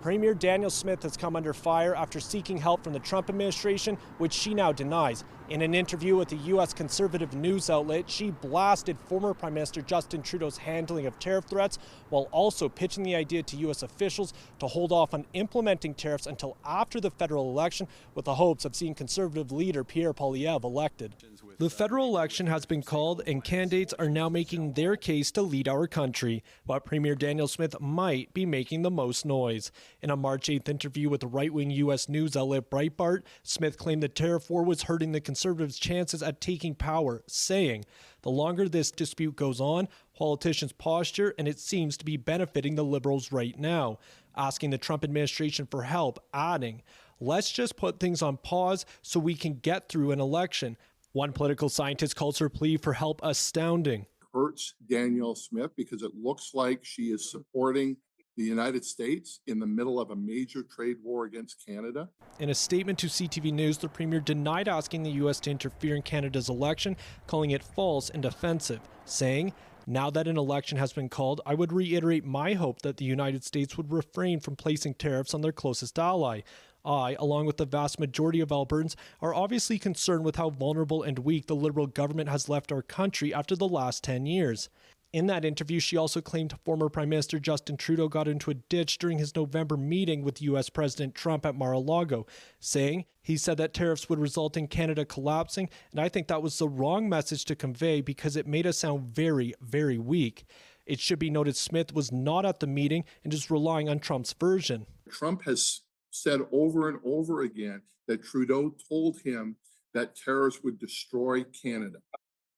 Premier Danielle Smith has come under fire after seeking help from the Trump administration, which she now denies. In an interview with a U.S. conservative news outlet, she blasted former Prime Minister Justin Trudeau's handling of tariff threats, while also pitching the idea to U.S. officials to hold off on implementing tariffs until after the federal election, with the hopes of seeing conservative leader Pierre Poilievre elected. The federal election has been called, and candidates are now making their case to lead our country, but Premier Danielle Smith might be making the most noise. In a March 8th interview with the right-wing U.S. news outlet Breitbart, Smith claimed the tariff war was hurting the Conservatives' chances at taking power, saying, "The longer this dispute goes on, politicians posture, and it seems to be benefiting the Liberals right now," asking the Trump administration for help, adding, "Let's just put things on pause so we can get through an election." One political scientist calls her plea for help astounding. Hurts Danielle Smith because it looks like she is supporting the United States in the middle of a major trade war against Canada. In a statement to CTV News, the Premier denied asking the U.S. to interfere in Canada's election, calling it false and offensive, saying, "Now that an election has been called, I would reiterate my hope that the United States would refrain from placing tariffs on their closest ally. I, along with the vast majority of Albertans, are obviously concerned with how vulnerable and weak the Liberal government has left our country after the last 10 years. In that interview, she also claimed former Prime Minister Justin Trudeau got into a ditch during his November meeting with U.S. President Trump at Mar-a-Lago, saying he said that tariffs would result in Canada collapsing, and I think that was the wrong message to convey because it made us sound very, very weak. It should be noted Smith was not at the meeting and is relying on Trump's version. Trump has said over and over again that Trudeau told him that tariffs would destroy Canada.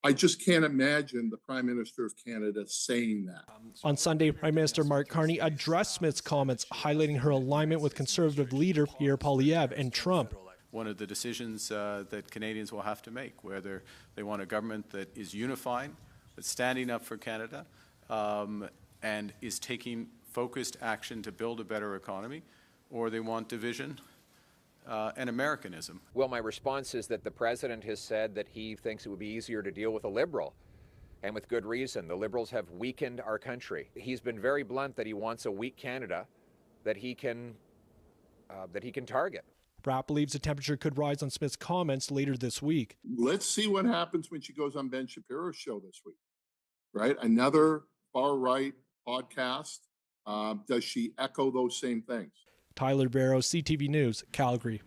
I just can't imagine the Prime Minister of Canada saying that. On Sunday, Prime Minister Mark Carney addressed Smith's comments, highlighting her alignment with Conservative leader Pierre Poilievre and Trump. One of the decisions that Canadians will have to make, whether they want a government that is unifying, that's standing up for Canada, and is taking focused action to build a better economy, or they want division and Americanism. Well, my response is that the president has said that he thinks it would be easier to deal with a Liberal, and with good reason. The Liberals have weakened our country. He's been very blunt that he wants a weak Canada that he can target. Bratt believes the temperature could rise on Smith's comments later this week. Let's see what happens when she goes on Ben Shapiro's show this week, right? Another far-right podcast. Does she echo those same things? Tyler Barrow, CTV News, Calgary.